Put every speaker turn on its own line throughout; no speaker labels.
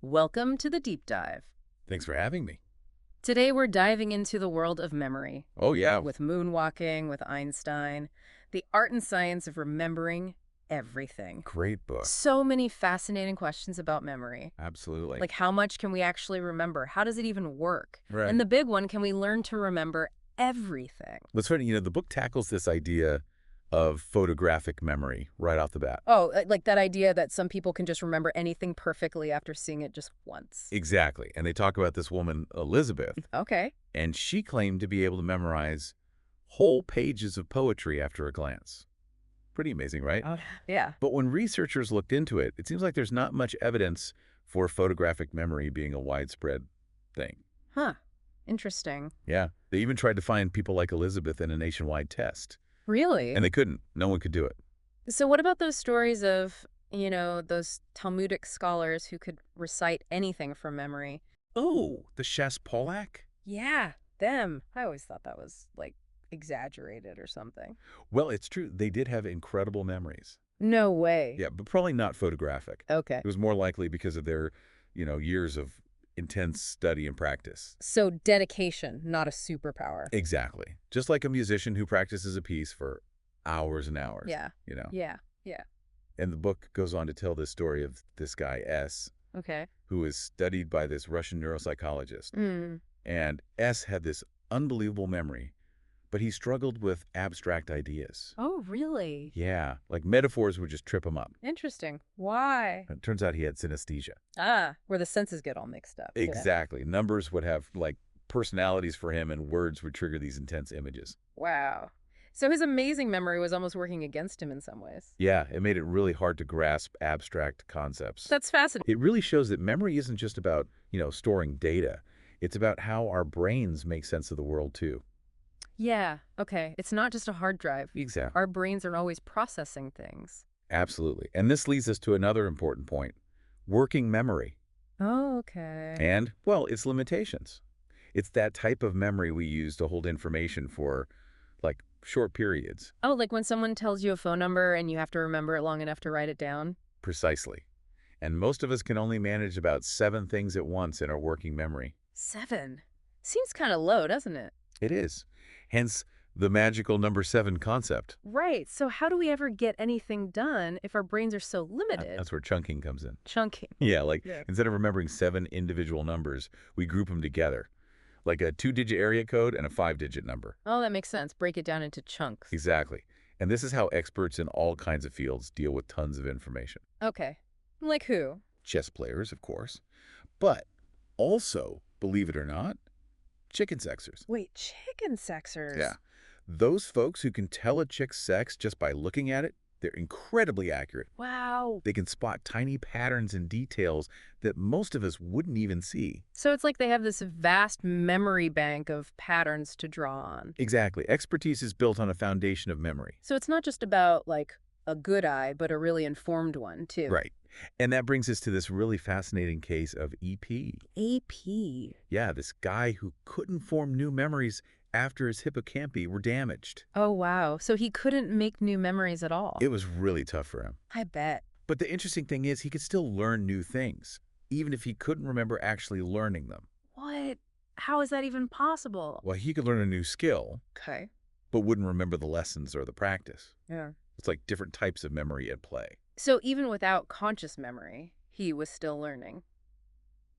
Welcome to the deep dive.
Thanks for having me.
Today we're diving into the world of memory
Oh, yeah.
with Moonwalking, with Einstein, the art and science of remembering everything.
Great book.
So many fascinating questions about memory.
Absolutely.
Like how much can we actually remember? How does it even work?
Right.
And the big one, can we learn to remember everything?
Let's try to, the book tackles this idea of photographic memory right off the bat.
Oh, like that idea that some people can just remember anything perfectly after seeing it just once.
Exactly. And they talk about this woman, Elizabeth,
Okay.
and she claimed to be able to memorize whole pages of poetry after a glance. Pretty amazing, right?
Oh, yeah.
But when researchers looked into it, it seems like there's not much evidence for photographic memory being a widespread thing.
Huh. Interesting.
Yeah. They even tried to find people like Elizabeth in a nationwide test.
Really?
And they couldn't. No one could do it.
So what about those stories of, those Talmudic scholars who could recite anything from memory?
Oh, the Polak?
Yeah, them. I always thought that was, like, exaggerated or something.
Well, it's true. They did have incredible memories.
No way.
Yeah, but probably not photographic.
Okay.
It was more likely because of their, years of intense study and practice.
So dedication, not a superpower.
Exactly. Just like a musician who practices a piece for hours and hours.
Yeah. Yeah. Yeah.
And the book goes on to tell this story of this guy, S,
Okay.
who is studied by this Russian neuropsychologist.
Mm.
And S had this unbelievable memory, but he struggled with abstract ideas.
Oh, really?
Yeah, like metaphors would just trip him up.
Interesting. Why?
It turns out he had synesthesia.
Ah, where the senses get all mixed up. Yeah.
Exactly. Numbers would have, like, personalities for him, and words would trigger these intense images.
Wow. So his amazing memory was almost working against him in some ways.
Yeah, it made it really hard to grasp abstract concepts.
That's fascinating.
It really shows that memory isn't just about, storing data. It's about how our brains make sense of the world, too.
Yeah, okay. It's not just a hard drive.
Exactly.
Our brains are always processing things.
Absolutely. And this leads us to another important point: working memory.
Oh, okay.
And, well, its limitations. It's that type of memory we use to hold information for, like, short periods.
Oh, like when someone tells you a phone number and you have to remember it long enough to write it down?
Precisely. And most of us can only manage about 7 things at once in our working memory.
7. Seems kind of low, doesn't it?
It is. Hence, the magical number 7 concept.
Right. So how do we ever get anything done if our brains are so limited?
That's where chunking comes in.
Chunking.
Yeah, like,
Yeah.
instead of remembering 7 individual numbers, we group them together. Like a 2-digit area code and a 5-digit number.
Oh, that makes sense. Break it down into chunks.
Exactly. And this is how experts in all kinds of fields deal with tons of information.
Okay. Like who?
Chess players, of course. But also, believe it or not, chicken sexers.
Wait, chicken sexers?
Yeah. Those folks who can tell a chick's sex just by looking at it, they're incredibly accurate.
Wow.
They can spot tiny patterns and details that most of us wouldn't even see.
So it's like they have this vast memory bank of patterns to draw on.
Exactly. Expertise is built on a foundation of memory.
So it's not just about, like, a good eye, but a really informed one, too.
Right. And that brings us to this really fascinating case of EP.
AP.
Yeah, this guy who couldn't form new memories after his hippocampi were damaged.
Oh, wow. So he couldn't make new memories at all.
It was really tough for him.
I bet.
But the interesting thing is he could still learn new things, even if he couldn't remember actually learning them.
What? How is that even possible?
Well, he could learn a new skill,
Okay.
but wouldn't remember the lessons or the practice.
Yeah.
It's like different types of memory at play.
So even without conscious memory, he was still learning.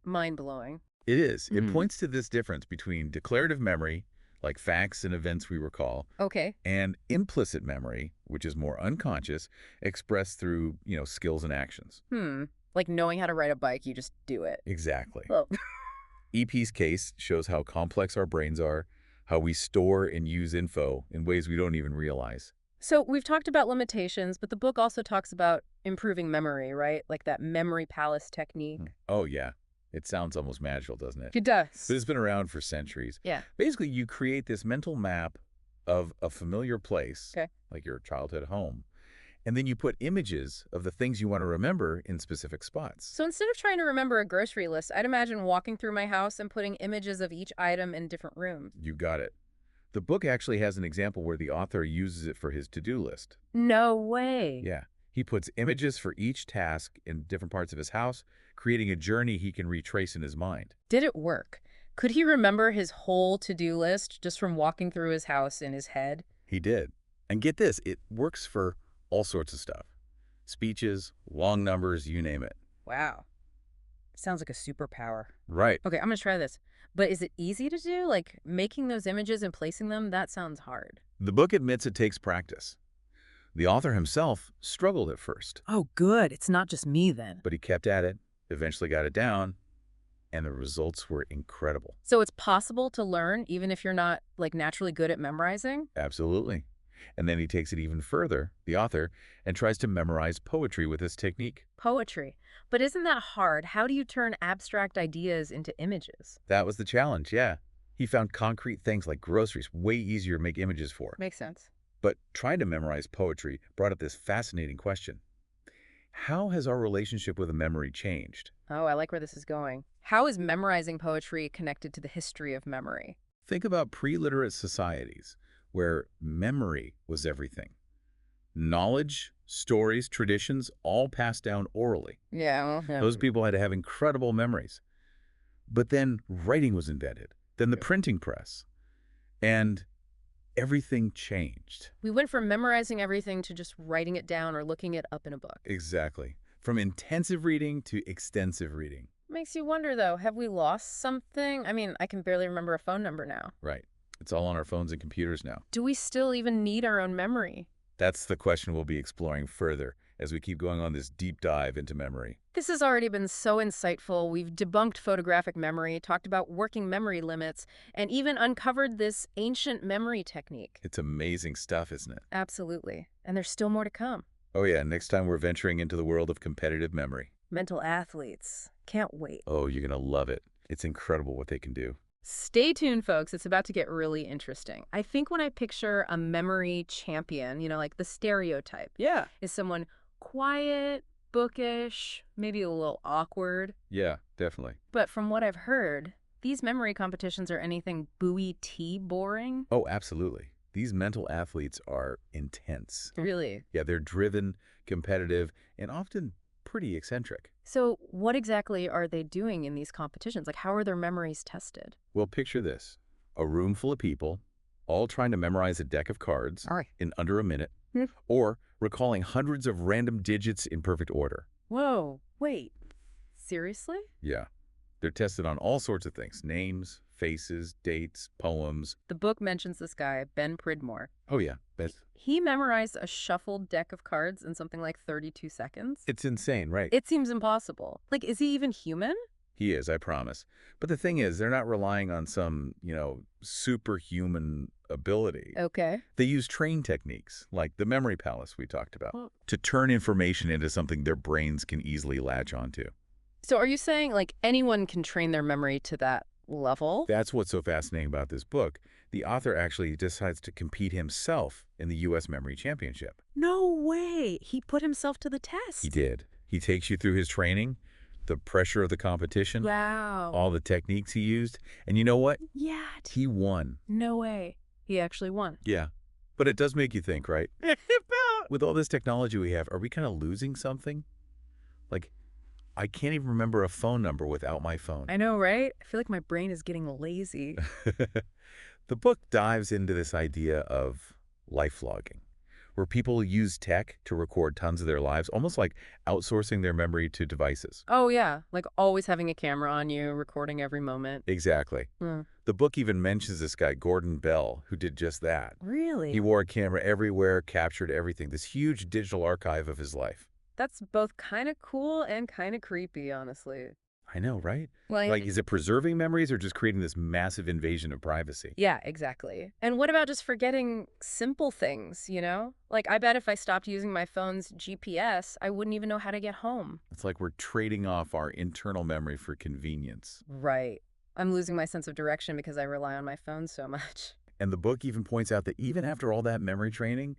Mind-blowing.
It is. It
Mhm.
points to this difference between declarative memory, like facts and events we recall,
Okay.
and implicit memory, which is more unconscious, expressed through, skills and actions.
Like knowing how to ride a bike, you just do it.
Exactly.
Oh.
EP's case shows how complex our brains are, how we store and use info in ways we don't even realize.
So we've talked about limitations, but the book also talks about improving memory, right? Like that memory palace technique.
Oh, yeah. It sounds almost magical, doesn't it?
It does.
But it's been around for centuries.
Yeah.
Basically, you create this mental map of a familiar place,
Okay.
like your childhood home, and then you put images of the things you want to remember in specific spots.
So instead of trying to remember a grocery list, I'd imagine walking through my house and putting images of each item in different rooms.
You got it. The book actually has an example where the author uses it for his to-do list.
No way.
Yeah. He puts images for each task in different parts of his house, creating a journey he can retrace in his mind.
Did it work? Could he remember his whole to-do list just from walking through his house in his head?
He did. And get this, it works for all sorts of stuff. Speeches, long numbers, you name it.
Wow. Sounds like a superpower.
Right.
Okay, I'm gonna try this. But is it easy to do? Like, making those images and placing them, that sounds hard.
The book admits it takes practice. The author himself struggled at first,
Oh, good. It's not just me then.
but he kept at it, eventually got it down, and the results were incredible.
So it's possible to learn even if you're not, like, naturally good at memorizing?
Absolutely. And then he takes it even further, the author, and tries to memorize poetry with this technique.
Poetry. But isn't that hard? How do you turn abstract ideas into images?
That was the challenge, yeah. He found concrete things like groceries way easier to make images for.
Makes sense.
But trying to memorize poetry brought up this fascinating question. How has our relationship with a memory changed?
Oh, I like where this is going. How is memorizing poetry connected to the history of memory?
Think about pre-literate societies where memory was everything. Knowledge, stories, traditions, all passed down orally.
Yeah, well, yeah.
Those people had to have incredible memories. But then writing was invented, then the printing press, and everything changed.
We went from memorizing everything to just writing it down or looking it up in a book.
Exactly. From intensive reading to extensive reading.
Makes you wonder, though, have we lost something? I mean, I can barely remember a phone number now.
Right. It's all on our phones and computers now.
Do we still even need our own memory?
That's the question we'll be exploring further as we keep going on this deep dive into memory.
This has already been so insightful. We've debunked photographic memory, talked about working memory limits, and even uncovered this ancient memory technique.
It's amazing stuff, isn't it?
Absolutely. And there's still more to come.
Oh yeah, next time we're venturing into the world of competitive memory.
Mental athletes. Can't wait.
Oh, you're going to love it. It's incredible what they can do.
Stay tuned, folks. It's about to get really interesting. I think when I picture a memory champion, like the stereotype,
Yeah.
is someone quiet, bookish, maybe a little awkward.
Yeah, definitely.
But from what I've heard, these memory competitions are anything buoy T boring.
Oh, absolutely. These mental athletes are intense.
Really?
Yeah, they're driven, competitive, and often pretty eccentric.
So what exactly are they doing in these competitions? Like, how are their memories tested?
Well, picture this. A room full of people, all trying to memorize a deck of cards
All right.
in under a minute,
Hmm.
or recalling hundreds of random digits in perfect order.
Whoa, wait. Seriously?
Yeah. They're tested on all sorts of things. Names, faces, dates, poems.
The book mentions this guy, Ben Pridmore.
Oh, yeah.
He memorized a shuffled deck of cards in something like 32 seconds.
It's insane, right?
It seems impossible. Like, is he even human?
He is, I promise. But the thing is, they're not relying on some, superhuman ability.
Okay.
They use trained techniques, like the memory palace we talked about,
Well-
to turn information into something their brains can easily latch onto.
So are you saying, like, anyone can train their memory to that level?
That's what's so fascinating about this book. The author actually decides to compete himself in the U.S. Memory Championship.
No way. He put himself to the test.
He did. He takes you through his training, the pressure of the competition,
Wow.
all the techniques he used, and you know what?
Yeah.
He won.
No way. He actually won.
Yeah. But it does make you think, right? With all this technology we have, are we kind of losing something? Like, I can't even remember a phone number without my phone.
I know, right? I feel like my brain is getting lazy.
The book dives into this idea of life logging, where people use tech to record tons of their lives, almost like outsourcing their memory to devices.
Oh, yeah. Like always having a camera on you, recording every moment.
Exactly.
Hmm.
The book even mentions this guy, Gordon Bell, who did just that.
Really?
He wore a camera everywhere, captured everything, this huge digital archive of his life.
That's both kind of cool and kind of creepy, honestly.
I know, right?
Well,
Like, is it preserving memories or just creating this massive invasion of privacy?
yeah, exactly. And what about just forgetting simple things? Like, I bet if I stopped using my phone's GPS, I wouldn't even know how to get home.
It's like we're trading off our internal memory for convenience.
Right. I'm losing my sense of direction because I rely on my phone so much.
And the book even points out that even after all that memory training,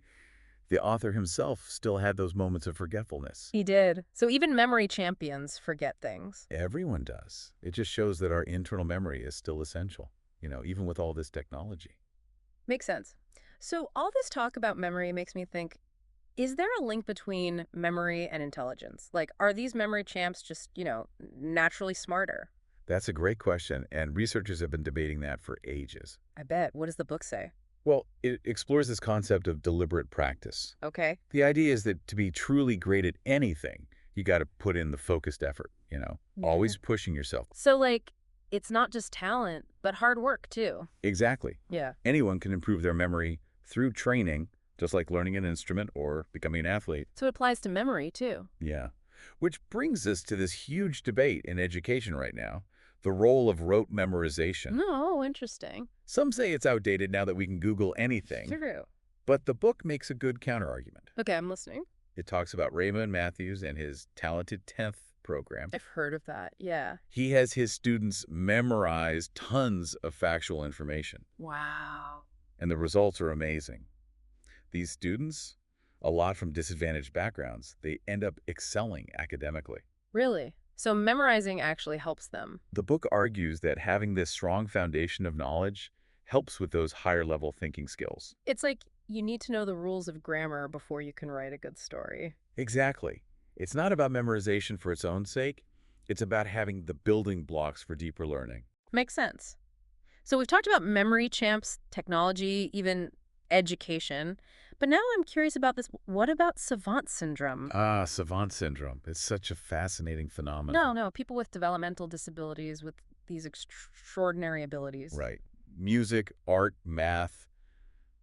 the author himself still had those moments of forgetfulness.
He did. So even memory champions forget things.
Everyone does. It just shows that our internal memory is still essential, even with all this technology.
Makes sense. So all this talk about memory makes me think, Is there a link between memory and intelligence? Like, are these memory champs just, naturally smarter?
That's a great question, and researchers have been debating that for ages.
I bet. What does the book say?
Well, it explores this concept of deliberate practice.
Okay.
The idea is that to be truly great at anything, you got to put in the focused effort,
Yeah.
always pushing yourself.
So, like, it's not just talent, but hard work, too.
Exactly.
Yeah.
Anyone can improve their memory through training, just like learning an instrument or becoming an athlete.
So it applies to memory, too.
Yeah. Which brings us to this huge debate in education right now, the role of rote memorization.
Oh, interesting.
Some say it's outdated now that we can Google anything,
True.
but the book makes a good counterargument.
Okay, I'm listening.
It talks about Raymond Matthews and his talented 10th program.
I've heard of that. Yeah.
He has his students memorize tons of factual information,
Wow.
and the results are amazing. These students, a lot from disadvantaged backgrounds, they end up excelling academically.
Really? So memorizing actually helps them.
The book argues that having this strong foundation of knowledge helps with those higher-level thinking skills.
It's like you need to know the rules of grammar before you can write a good story.
Exactly. It's not about memorization for its own sake. It's about having the building blocks for deeper learning.
Makes sense. So we've talked about memory champs, technology, even education. But now I'm curious about this. What about savant syndrome?
Ah, savant syndrome. It's such a fascinating
No,
phenomenon.
no, people with developmental disabilities with these extraordinary abilities.
Right. Music, art, math,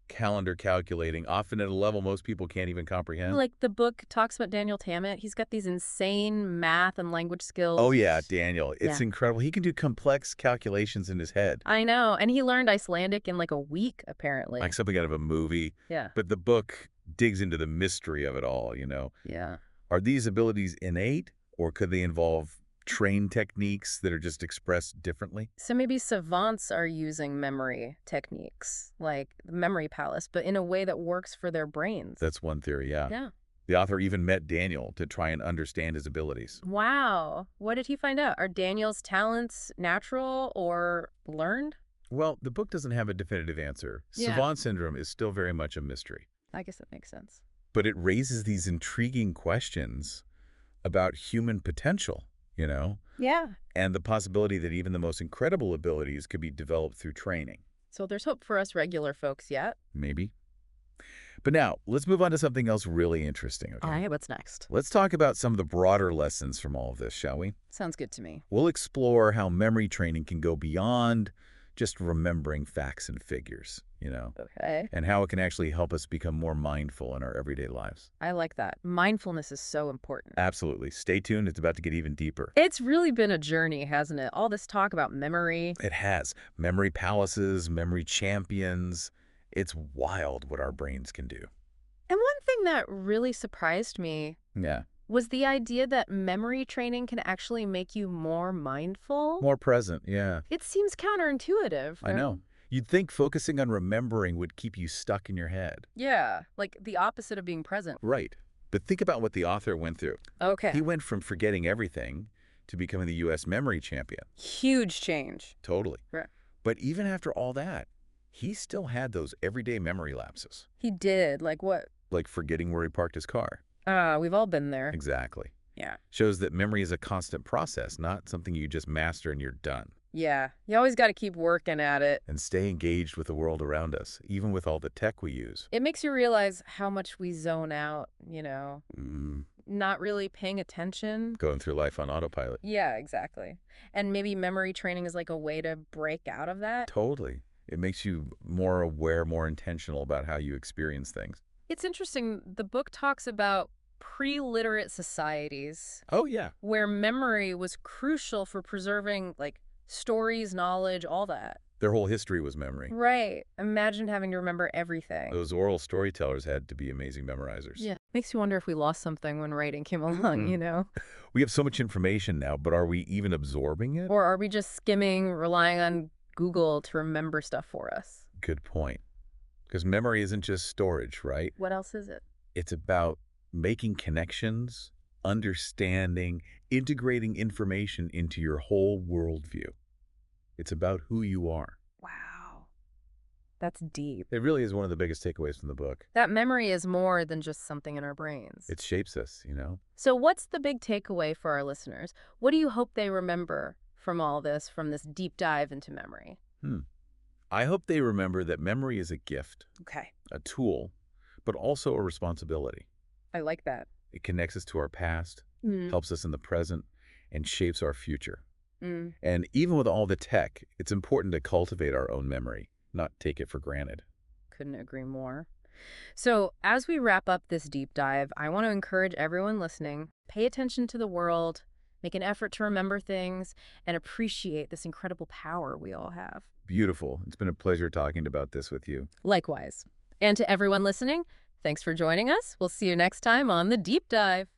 calendar calculating, often at a level most people can't even comprehend.
Like the book talks about Daniel Tammet. He's got these insane math and language skills.
Oh, yeah, Daniel. It's
Yeah.
incredible. He can do complex calculations in his head,
I know. And he learned Icelandic in like a week, apparently.
like something out of a movie.
Yeah.
But the book digs into the mystery of it all.
Yeah.
Are these abilities innate, or could they involve trained techniques that are just expressed differently?
So maybe savants are using memory techniques, like the memory palace, but in a way that works for their brains.
That's one theory, yeah.
Yeah.
The author even met Daniel to try and understand his abilities.
Wow. What did he find out? Are Daniel's talents natural or learned?
Well, the book doesn't have a definitive answer.
Yeah.
Savant syndrome is still very much a mystery.
I guess that makes sense.
But it raises these intriguing questions about human potential,
Yeah.
and the possibility that even the most incredible abilities could be developed through training.
So there's hope for us regular folks yet.
Maybe. But now, let's move on to something else really interesting, okay?
All right, what's next?
Let's talk about some of the broader lessons from all of this, shall we?
Sounds good to me.
We'll explore how memory training can go beyond just remembering facts and figures,
Okay.
and how it can actually help us become more mindful in our everyday lives.
I like that. Mindfulness is so important.
Absolutely. Stay tuned. It's about to get even deeper.
It's really been a journey, hasn't it? All this talk about memory.
It has. Memory palaces, memory champions. It's wild what our brains can do.
And one thing that really surprised me
Yeah.
was the idea that memory training can actually make you more mindful.
More present, yeah.
It seems counterintuitive.
I know. You'd think focusing on remembering would keep you stuck in your head.
Yeah, like the opposite of being present.
Right. But think about what the author went through.
Okay.
He went from forgetting everything to becoming the U.S. memory champion.
Huge change.
Totally.
Right.
But even after all that, he still had those everyday memory lapses,
He did. Like what?
like forgetting where he parked his car.
We've all been there.
Exactly.
Yeah.
Shows that memory is a constant process, not something you just master and you're done.
Yeah. You always got to keep working at it.
And stay engaged with the world around us, even with all the tech we use.
It makes you realize how much we zone out,
Mm,
not really paying attention.
going through life on autopilot.
Yeah, exactly. And maybe memory training is like a way to break out of that.
Totally. It makes you more aware, more intentional about how you experience things.
It's interesting. The book talks about pre-literate societies
Oh, yeah.
where memory was crucial for preserving like stories, knowledge, all that.
Their whole history was memory.
Right. Imagine having to remember everything.
Those oral storytellers had to be amazing memorizers.
Yeah. Makes you wonder if we lost something when writing came along.
We have so much information now, but are we even absorbing it?
Or are we just skimming, relying on Google to remember stuff for us?
Good point. Because memory isn't just storage, right?
What else is it?
It's about making connections, understanding, integrating information into your whole worldview. It's about who you are.
Wow. That's deep.
It really is one of the biggest takeaways from the book.
That memory is more than just something in our brains.
It shapes us, you know?
So what's the big takeaway for our listeners? What do you hope they remember from all this, from this deep dive into memory?
Hmm. I hope they remember that memory is a gift,
Okay.
a tool, but also a responsibility.
I like that.
It connects us to our past,
Mm.
helps us in the present, and shapes our future.
Mm.
And even with all the tech, it's important to cultivate our own memory, not take it for granted.
Couldn't agree more. So, as we wrap up this deep dive, I want to encourage everyone listening, pay attention to the world, make an effort to remember things, and appreciate this incredible power we all have.
Beautiful. It's been a pleasure talking about this with you.
Likewise. And to everyone listening, thanks for joining us. We'll see you next time on The Deep Dive.